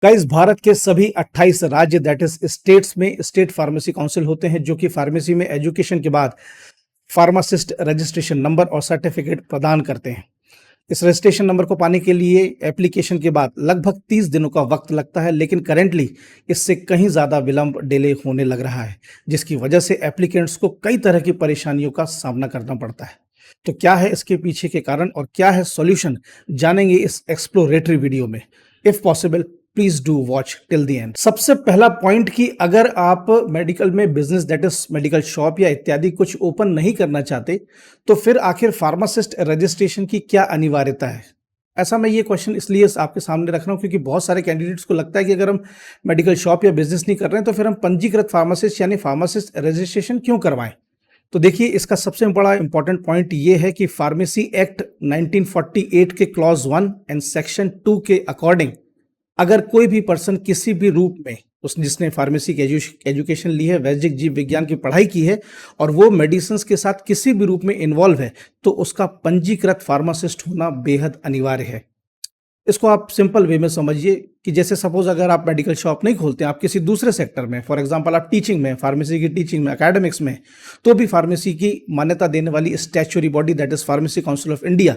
Guys, Bharat के सभी 28 राज्य दैट इज स्टेट्स में स्टेट फार्मेसी काउंसिल होते हैं जो कि फार्मेसी में एजुकेशन के बाद फार्मासिस्ट रजिस्ट्रेशन नंबर और सर्टिफिकेट प्रदान करते हैं। इस रजिस्ट्रेशन नंबर को पाने के लिए एप्लीकेशन के बाद लगभग 30 दिनों का वक्त लगता है, लेकिन करेंटली इससे कहीं ज़्यादा विलंब डिले होने लग रहा है, जिसकी वजह से एप्लीकेंट्स को कई तरह की परेशानियों का सामना करना पड़ता है। तो क्या है इसके पीछे के कारण और क्या है सॉल्यूशन, जानेंगे इस एक्सप्लोरेटरी वीडियो में। If possible please do watch till the end. सबसे पहला पॉइंट कि अगर आप मेडिकल में business that is medical shop या इत्यादि कुछ ओपन नहीं करना चाहते, तो फिर आखिर फार्मासिस्ट रजिस्ट्रेशन की क्या अनिवार्यता है। ऐसा मैं ये क्वेश्चन इसलिए आपके सामने रख रहा हूं क्योंकि बहुत सारे कैंडिडेट्स को लगता है कि अगर हम मेडिकल शॉप या बिजनेस नहीं कर रहे हैं तो फिर हम पंजीकृत फार्मासिस्ट यानी फार्मासिस्ट रजिस्ट्रेशन क्यों करवाएं। तो देखिए, इसका सबसे बड़ा इंपॉर्टेंट पॉइंट ये है कि फार्मेसी एक्ट 1948 के क्लॉज 1 एंड सेक्शन 2 के अकॉर्डिंग अगर कोई भी पर्सन किसी भी रूप में जिसने फार्मेसी की एजुकेशन ली है, वैद्यिक जीव विज्ञान की पढ़ाई की है और वो मेडिसिन के साथ किसी भी रूप में इन्वॉल्व है, तो उसका पंजीकृत फार्मासिस्ट होना बेहद अनिवार्य है। इसको आप सिंपल वे में समझिए कि जैसे सपोज अगर आप मेडिकल शॉप नहीं खोलते, आप किसी दूसरे सेक्टर में, फॉर एग्जांपल आप टीचिंग में, फार्मेसी की टीचिंग में, एकेडमिक्स में, तो भी फार्मेसी की मान्यता देने वाली statutory body that is pharmacy council of India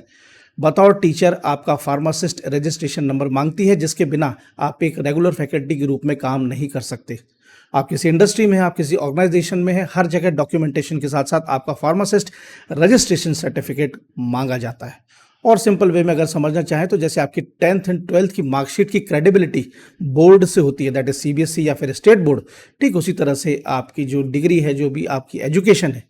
बतौर टीचर आपका फार्मासिस्ट रजिस्ट्रेशन नंबर मांगती है, जिसके बिना आप एक रेगुलर फैकल्टी के रूप में काम नहीं कर सकते। आप किसी इंडस्ट्री में हैं, आप किसी ऑर्गेनाइजेशन में हैं, हर जगह डॉक्यूमेंटेशन के साथ साथ आपका फार्मासिस्ट रजिस्ट्रेशन सर्टिफिकेट मांगा जाता है। और सिंपल वे में अगर समझना चाहें तो जैसे आपकी 10th एंड 12th की मार्कशीट की क्रेडिबिलिटी बोर्ड से होती है, दैट इज सीबीएसई या फिर स्टेट बोर्ड, ठीक उसी तरह से आपकी जो डिग्री है, जो भी आपकी एजुकेशन है,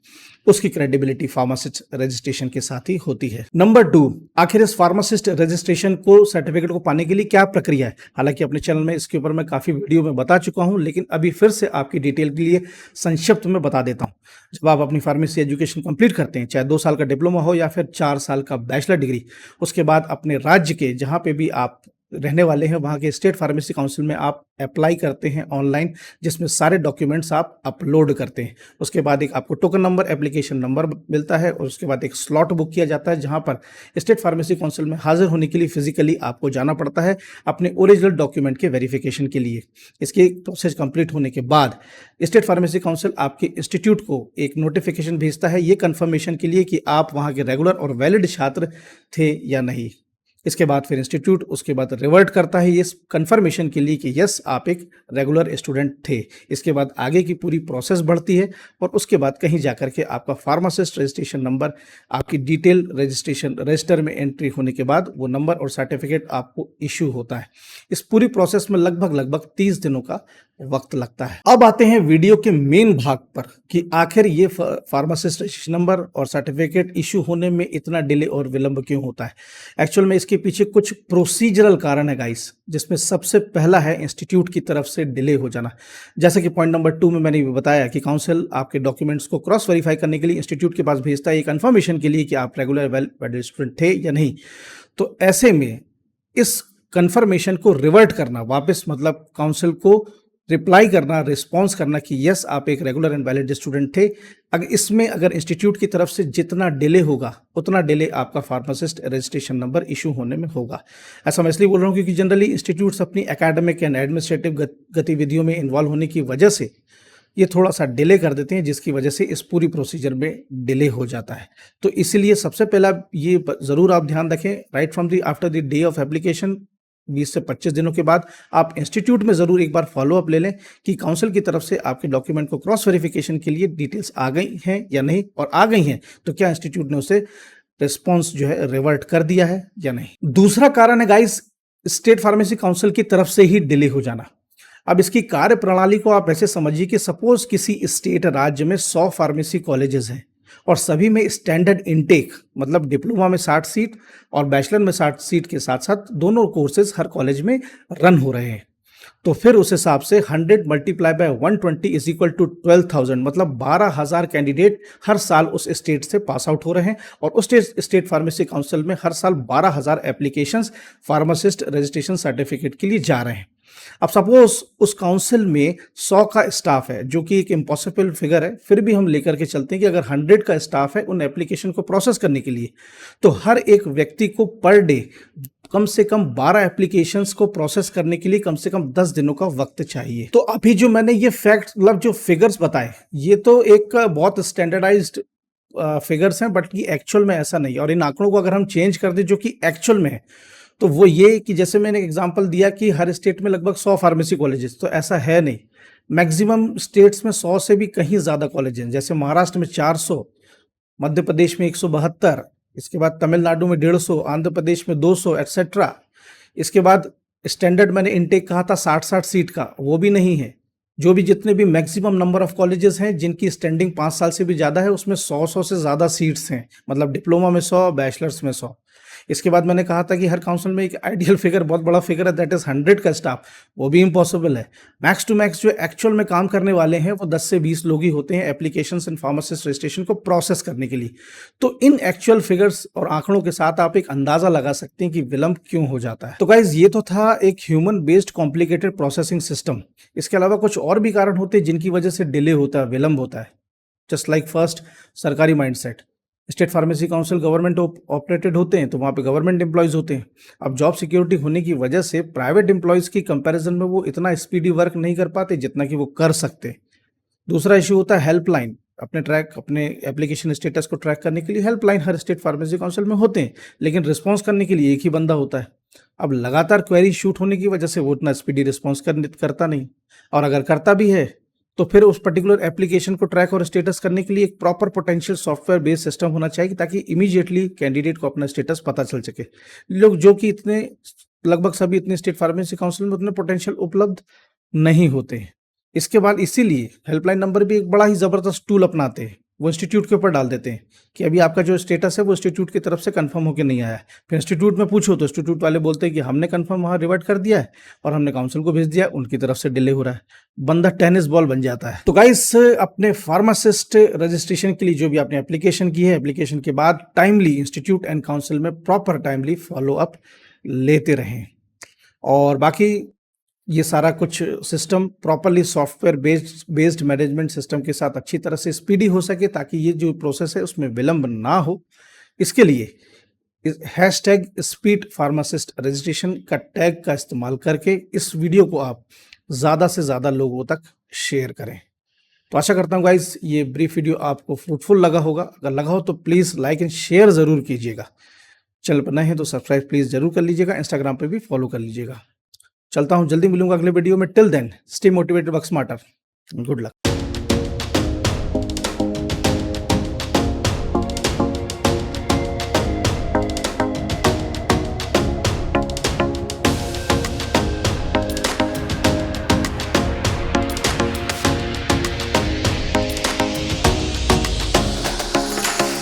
उसकी क्रेडिबिलिटी फार्मासिस्ट रजिस्ट्रेशन के साथ ही होती है। नंबर 2, आखिर इस फार्मासिस्ट रजिस्ट्रेशन को सर्टिफिकेट को पाने के लिए क्या प्रक्रिया है। हालांकि अपने चैनल में इसके ऊपर मैं काफी वीडियो में बता चुका हूं, लेकिन अभी फिर से आपकी डिटेल के लिए संक्षिप्त में बता देता हूं। जब आप अपनी फार्मेसी एजुकेशन कंप्लीट करते हैं, चाहे 2 साल का डिप्लोमा हो या फिर 4 साल का बैचलर डिग्री, उसके बाद अपने राज्य के जहां पे भी आप रहने वाले हैं वहाँ के स्टेट फार्मेसी काउंसिल में आप अप्लाई करते हैं ऑनलाइन, जिसमें सारे डॉक्यूमेंट्स आप अपलोड करते हैं। उसके बाद एक आपको टोकन नंबर, एप्लीकेशन नंबर मिलता है और उसके बाद एक स्लॉट बुक किया जाता है, जहाँ पर स्टेट फार्मेसी काउंसिल में हाजिर होने के लिए फिजिकली आपको जाना पड़ता है अपने ओरिजिनल डॉक्यूमेंट के वेरिफिकेशन के लिए। इसकी प्रोसेस कंप्लीट होने के बाद स्टेट फार्मेसी काउंसिल आपके इंस्टीट्यूट को एक नोटिफिकेशन भेजता है ये कंफर्मेशन के लिए कि आप वहाँ के रेगुलर और वैलिड छात्र थे या नहीं। इसके बाद फिर इंस्टीट्यूट उसके बाद रिवर्ट करता है इस कंफर्मेशन के लिए कि यस, आप एक रेगुलर स्टूडेंट थे। इसके बाद आगे की पूरी प्रोसेस बढ़ती है और उसके बाद कहीं जाकर के आपका फार्मासिस्ट रजिस्ट्रेशन नंबर, आपकी डिटेल रजिस्ट्रेशन रजिस्टर में एंट्री होने के बाद वो नंबर और सर्टिफिकेट आपको इश्यू होता है। इस पूरी प्रोसेस में लगभग 30 दिनों का वक्त लगता है। अब आते हैं वीडियो के मेन भाग पर कि आखिर ये फार्मासिस्ट रजिस्ट्रेशन नंबर और सर्टिफिकेट इश्यू होने में इतना डिले और विलंब क्यों होता है। एक्चुअल में इसके पीछे कुछ प्रोसीजरल कारण है गाइस, जिसमें सबसे पहला है इंस्टीट्यूट की तरफ से डिले हो जाना। जैसे कि पॉइंट नंबर 2 में मैंने बताया कि काउंसिल आपके डॉक्यूमेंट्स को क्रॉस वेरीफाई करने के लिए इंस्टीट्यूट के पास भेजता है कंफर्मेशन के लिए कि आप रेगुलर वैलिड स्टूडेंट थे या नहीं। तो ऐसे में इस कंफर्मेशन को रिवर्ट करना, वापस मतलब काउंसिल को रिप्लाई करना, रिस्पॉन्स करना कि यस, आप एक रेगुलर एंड वैलिड स्टूडेंट थे, अगर इंस्टीट्यूट की तरफ से जितना डिले होगा उतना डिले आपका फार्मासिस्ट रजिस्ट्रेशन नंबर इशू होने में होगा। ऐसा मैं इसलिए बोल रहा हूँ क्योंकि जनरली इंस्टीट्यूट्स अपनी एकेडमिक एंड एडमिनिस्ट्रेटिव गतिविधियों में इन्वॉल्व होने की वजह से ये थोड़ा सा डिले कर देते हैं, जिसकी वजह से इस पूरी प्रोसीजर में डिले हो जाता है। तो इसीलिए सबसे पहला ये ज़रूर आप ध्यान रखें, right from the after the day of application 20 से 25 दिनों के बाद आप इंस्टीट्यूट में ज़रूर एक बार फॉलोअप ले लें कि काउंसिल की तरफ से आपके डॉक्यूमेंट को क्रॉस वेरिफिकेशन के लिए डिटेल्स आ गई हैं या नहीं, और आ गई हैं तो क्या इंस्टीट्यूट ने उसे रिस्पॉन्स जो है रिवर्ट कर दिया है या नहीं। दूसरा कारण है गाइस, स्टेट फार्मेसी काउंसिल की तरफ से ही डिले हो जाना। अब इसकी कार्य प्रणाली को आप ऐसे समझिए कि सपोज किसी स्टेट राज्य में 100 फार्मेसी कॉलेजेस हैं और सभी में स्टैंडर्ड इनटेक, मतलब डिप्लोमा में 60 सीट और बैचलर में 60 सीट के साथ साथ दोनों कोर्सेज हर कॉलेज में रन हो रहे हैं। तो फिर उस हिसाब से 100 multiply by 120 is equal to 12,000, मतलब 12,000 कैंडिडेट हर साल उस स्टेट से पास आउट हो रहे हैं और उस स्टेट फार्मेसी काउंसिल में हर साल 12,000 एप्लीकेशंस फार्मासिस्ट रजिस्ट्रेशन सर्टिफिकेट के लिए जा रहे हैं। अब सपोज उस काउंसिल में 100 का स्टाफ है, जो कि एक इम्पॉसिबल फिगर है, फिर भी हम लेकर के चलते हैं कि अगर 100 का स्टाफ है उन एप्लीकेशन को प्रोसेस करने के लिए, तो हर एक व्यक्ति को पर डे कम से कम 12 एप्लीकेशंस को प्रोसेस करने के लिए कम से कम 10 दिनों का वक्त चाहिए। तो अभी जो मैंने ये फैक्ट मतलब जो फिगर्स बताए, ये तो एक बहुत स्टैंडर्डाइज्ड फिगर्स हैं, बट ये एक्चुअल में ऐसा नहीं है। और इन आंकड़ों को अगर हम चेंज कर दें जो कि एक्चुअल में है, तो वो ये कि जैसे मैंने एग्जांपल दिया कि हर स्टेट में लगभग 100 फार्मेसी कॉलेजेस, तो ऐसा है नहीं। मैक्सिमम स्टेट्स में 100 से भी कहीं ज़्यादा कॉलेज हैं। जैसे महाराष्ट्र में 400, मध्य प्रदेश में 172, इसके बाद तमिलनाडु में 150, आंध्र प्रदेश में 200 एटसेट्रा। इसके बाद स्टैंडर्ड मैंने इनटेक कहा था 60-60 सीट का, वो भी नहीं है। जो भी जितने भी मैक्सिमम नंबर ऑफ कॉलेजेस हैं जिनकी स्टैंडिंग 5 साल से भी ज़्यादा है, उसमें 100 से ज़्यादा सीट्स हैं। मतलब डिप्लोमा में 100, बैचलर्स में 100। इसके बाद मैंने कहा था कि हर काउंसिल में एक आइडियल फिगर, बहुत बड़ा फिगर है, दैट इज 100 का स्टाफ, वो भी इम्पॉसिबल है। मैक्स टू मैक्स जो एक्चुअल में काम करने वाले हैं वो 10 से 20 लोग ही होते हैं एप्लीकेशंस एंड फार्मासिस्ट रजिस्ट्रेशन को प्रोसेस करने के लिए। तो इन एक्चुअल फिगर्स और आंकड़ों के साथ आप एक अंदाजा लगा सकते हैं कि विलंब क्यों हो जाता है। तो गाइज ये तो था एक human based complicated processing system. इसके अलावा कुछ और भी कारण होते हैं जिनकी वजह से डिले होता है, विलंब होता है। जस्ट लाइक फर्स्ट, सरकारी mindset. State pharmacy council government operated होते हैं, तो वहाँ पे गवर्नमेंट एम्प्लॉयज़ होते हैं। अब जॉब सिक्योरिटी होने की वजह से प्राइवेट एम्प्लॉयज़ की कंपैरिजन में वो इतना स्पीडी वर्क नहीं कर पाते जितना कि वो कर सकते। दूसरा इशू होता है हेल्पलाइन। अपने एप्लीकेशन स्टेटस को ट्रैक करने के लिए हेल्पलाइन हर स्टेट फार्मेसी काउंसिल में होते हैं, लेकिन रिस्पॉन्स करने के लिए एक ही बंदा होता है। अब लगातार क्वेरी शूट होने की वजह से वो उतना स्पीडी रिस्पॉन्स करता नहीं, और अगर करता भी है तो फिर उस पर्टिकुलर एप्लीकेशन को ट्रैक और स्टेटस करने के लिए एक proper potential software based system होना चाहिए, ताकि इमीडिएटली कैंडिडेट को अपना स्टेटस पता चल सके। लोग जो कि इतने लगभग सभी इतने स्टेट फार्मेसी काउंसिल में उतने पोटेंशियल उपलब्ध नहीं होते हैं। इसके बाद इसीलिए हेल्पलाइन नंबर भी एक बड़ा ही ज़बरदस्त टूल अपनाते हैं। वो इंस्टीट्यूट के ऊपर डाल देते हैं कि अभी आपका जो स्टेटस है वो इंस्टीट्यूट की तरफ से कंफर्म होकर नहीं आया है। फिर इंस्टीट्यूट में पूछो तो इंस्टीट्यूट वाले बोलते हैं कि हमने कंफर्म वहाँ रिवर्ट कर दिया है और हमने काउंसिल को भेज दिया, उनकी तरफ से डिले हो रहा है। बंदा टेनिस बॉल बन जाता है। तो गाइस, अपने फार्मासिस्ट रजिस्ट्रेशन के लिए जो भी आपने एप्लीकेशन की है, एप्लीकेशन के बाद टाइमली इंस्टीट्यूट एंड काउंसिल में प्रॉपर टाइमली फॉलो अप लेते रहें। और बाकी ये सारा कुछ system properly software based management system के साथ अच्छी तरह से स्पीडी हो सके, ताकि ये जो प्रोसेस है उसमें विलंब ना हो। इसके लिए हैशटैग स्पीड फार्मासिस्ट रजिस्ट्रेशन का टैग का इस्तेमाल करके इस वीडियो को आप ज़्यादा से ज़्यादा लोगों तक शेयर करें। तो आशा करता हूँ गाइस ये ब्रीफ वीडियो आपको फ्रूटफुल लगा होगा। अगर लगा हो तो प्लीज़ लाइक एंड शेयर ज़रूर कीजिएगा। चैनल पर नए हैं तो सब्सक्राइब प्लीज़ ज़रूर कर लीजिएगा। इंस्टाग्राम पे भी फॉलो कर लीजिएगा। चलता हूँ, जल्दी मिलूंगा अगले वीडियो में। Till then stay motivated, work smarter, good luck.